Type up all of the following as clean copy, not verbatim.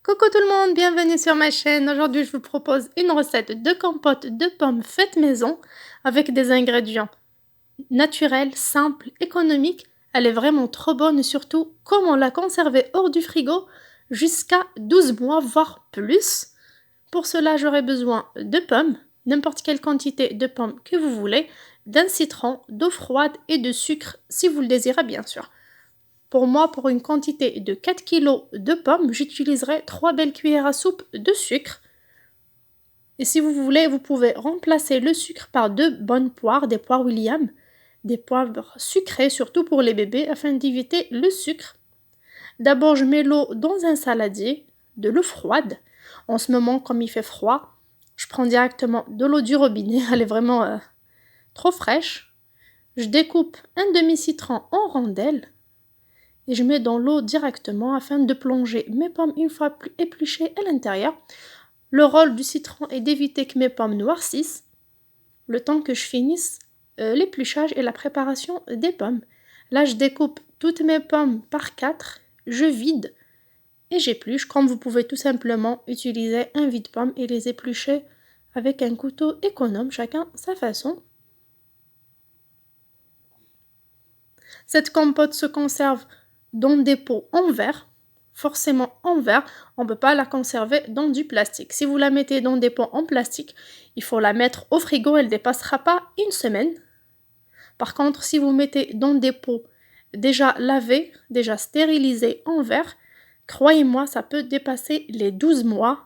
Coucou tout le monde, bienvenue sur ma chaîne. Aujourd'hui, je vous propose une recette de compote de pommes faite maison avec des ingrédients naturels, simples, économiques. Elle est vraiment trop bonne et surtout comment la conserver hors du frigo jusqu'à 12 mois, voire plus. Pour cela, j'aurai besoin de pommes, n'importe quelle quantité de pommes que vous voulez, d'un citron, d'eau froide et de sucre si vous le désirez bien sûr. Pour moi, pour une quantité de 4 kg de pommes, j'utiliserai 3 belles cuillères à soupe de sucre. Et si vous voulez, vous pouvez remplacer le sucre par 2 bonnes poires, des poires William, des poivres sucrés, surtout pour les bébés, afin d'éviter le sucre. D'abord, je mets l'eau dans un saladier, de l'eau froide. En ce moment, comme il fait froid, je prends directement de l'eau du robinet, elle est vraiment trop fraîche. Je découpe un demi-citron en rondelles et je mets dans l'eau directement afin de plonger mes pommes une fois épluchées à l'intérieur. Le rôle du citron est d'éviter que mes pommes noircissent le temps que je finisse l'épluchage et la préparation des pommes. Là, je découpe toutes mes pommes par 4, je vide et j'épluche, comme vous pouvez tout simplement utiliser un vide-pomme et les éplucher avec un couteau économe, chacun sa façon. Cette compote se conserve dans des pots en verre, forcément en verre, on ne peut pas la conserver dans du plastique. Si vous la mettez dans des pots en plastique, il faut la mettre au frigo, elle ne dépassera pas une semaine. Par contre, si vous mettez dans des pots déjà lavés, déjà stérilisés en verre, croyez-moi, ça peut dépasser les 12 mois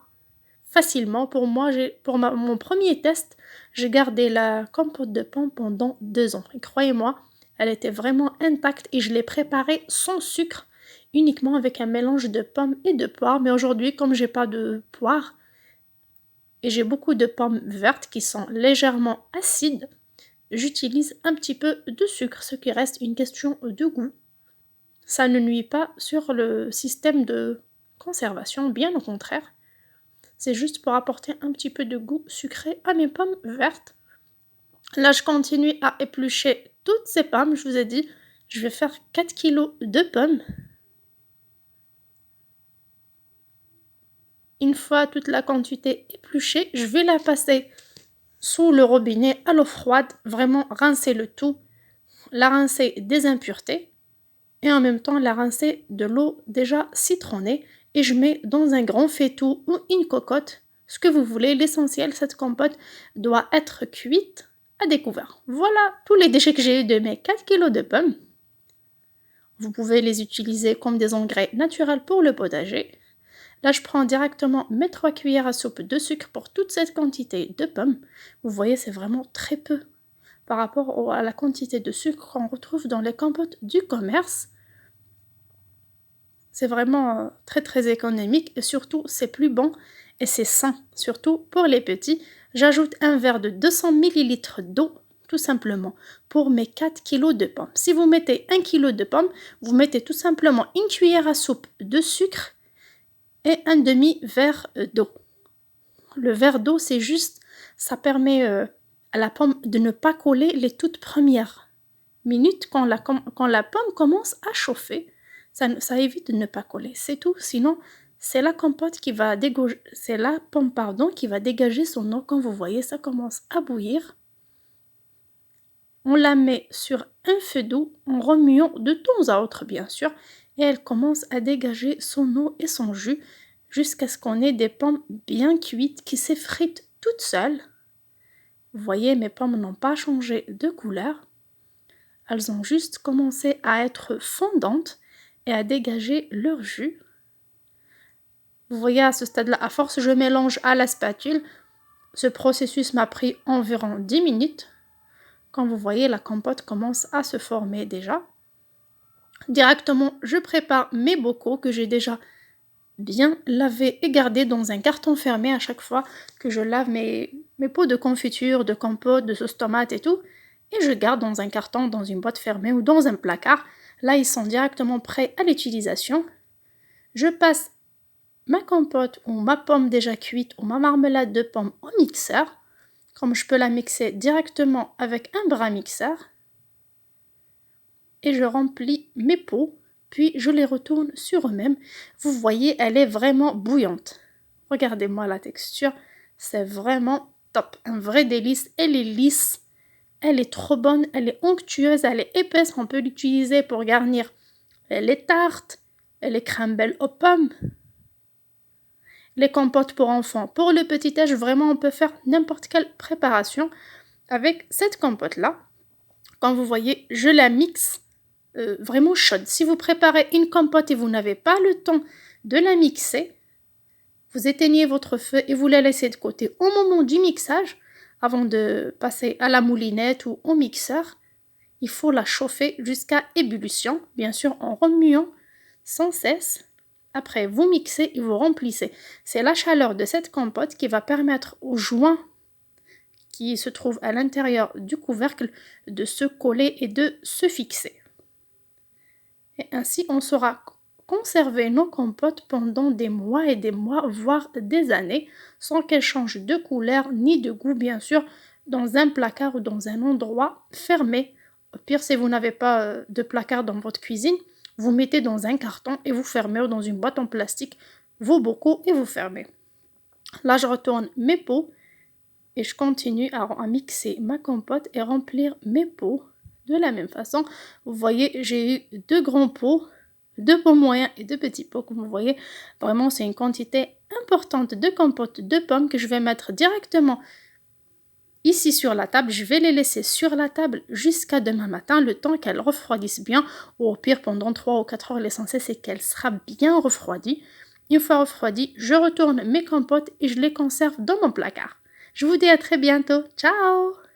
facilement. Pour moi, mon premier test, j'ai gardé la compote de pommes pendant 2 ans. Et croyez-moi, elle était vraiment intacte et je l'ai préparée sans sucre, uniquement avec un mélange de pommes et de poires. Mais aujourd'hui, comme j'ai pas de poires et j'ai beaucoup de pommes vertes qui sont légèrement acides, j'utilise un petit peu de sucre, ce qui reste une question de goût. Ça ne nuit pas sur le système de conservation, bien au contraire. C'est juste pour apporter un petit peu de goût sucré à mes pommes vertes. Là, je continue à éplucher toutes ces pommes. Je vous ai dit, je vais faire 4 kg de pommes. Une fois toute la quantité épluchée, je vais la passer sous le robinet à l'eau froide. Vraiment rincer le tout. La rincer des impuretés. Et en même temps, la rincer de l'eau déjà citronnée. Et je mets dans un grand faitout ou une cocotte, ce que vous voulez. L'essentiel, cette compote doit être cuite à découvert. Voilà tous les déchets que j'ai eu de mes 4 kg de pommes. Vous pouvez les utiliser comme des engrais naturels pour le potager. Là, je prends directement mes 3 cuillères à soupe de sucre pour toute cette quantité de pommes. Vous voyez, c'est vraiment très peu par rapport à la quantité de sucre qu'on retrouve dans les compotes du commerce. C'est vraiment très très économique et surtout c'est plus bon et c'est sain, surtout pour les petits. J'ajoute un verre de 200 ml d'eau tout simplement pour mes 4 kg de pommes. Si vous mettez 1 kg de pommes, vous mettez tout simplement une cuillère à soupe de sucre et un demi-verre d'eau. Le verre d'eau, c'est juste, ça permet à la pomme de ne pas coller les toutes premières minutes quand la pomme commence à chauffer. Ça évite de ne pas coller, c'est tout. Sinon, c'est la compote qui va dégager, c'est la pomme qui va dégager son eau. Quand vous voyez, ça commence à bouillir. On la met sur un feu doux en remuant de temps à autre, bien sûr, et elle commence à dégager son eau et son jus jusqu'à ce qu'on ait des pommes bien cuites qui s'effritent toutes seules. Vous voyez, mes pommes n'ont pas changé de couleur. Elles ont juste commencé à être fondantes et à dégager leur jus. Vous voyez, à ce stade-là, à force, je mélange à la spatule. Ce processus m'a pris environ 10 minutes. Quand vous voyez, la compote commence à se former déjà. Directement, je prépare mes bocaux que j'ai déjà bien lavés et gardés dans un carton fermé à chaque fois que je lave mes pots de confiture, de compote, de sauce tomate et tout. Et je garde dans un carton, dans une boîte fermée ou dans un placard. Là, ils sont directement prêts à l'utilisation. Je passe ma compote ou ma pomme déjà cuite ou ma marmelade de pomme au mixeur. Comme je peux la mixer directement avec un bras mixeur. Et je remplis mes pots puis je les retourne sur eux-mêmes. Vous voyez, elle est vraiment bouillante. Regardez-moi la texture, c'est vraiment top, un vrai délice. Elle est lisse, elle est trop bonne, elle est onctueuse, elle est épaisse, on peut l'utiliser pour garnir les tartes, les crumbles aux pommes, les compotes pour enfants. Pour le petit-âge, vraiment, on peut faire n'importe quelle préparation avec cette compote-là. Comme vous voyez, je la mixe vraiment chaude. Si vous préparez une compote et vous n'avez pas le temps de la mixer, vous éteignez votre feu et vous la laissez de côté au moment du mixage, avant de passer à la moulinette ou au mixeur. Il faut la chauffer jusqu'à ébullition, bien sûr en remuant sans cesse. Après, vous mixez et vous remplissez. C'est la chaleur de cette compote qui va permettre au joint qui se trouve à l'intérieur du couvercle de se coller et de se fixer. Et ainsi, on saura conserver nos compotes pendant des mois et des mois, voire des années, sans qu'elles changent de couleur ni de goût, bien sûr, dans un placard ou dans un endroit fermé. Au pire, si vous n'avez pas de placard dans votre cuisine, vous mettez dans un carton et vous fermez, ou dans une boîte en plastique vos bocaux et vous fermez. Là, je retourne mes pots et je continue à mixer ma compote et remplir mes pots de la même façon. Vous voyez, j'ai eu 2 grands pots, 2 pots moyens et 2 petits pots. Comme vous voyez, vraiment, c'est une quantité importante de compote de pommes que je vais mettre directement ici sur la table. Je vais les laisser sur la table jusqu'à demain matin, le temps qu'elles refroidissent bien, ou au pire pendant 3 ou 4 heures. L'essentiel, c'est qu'elle sera bien refroidie. Une fois refroidie, je retourne mes compotes et je les conserve dans mon placard. Je vous dis à très bientôt. Ciao!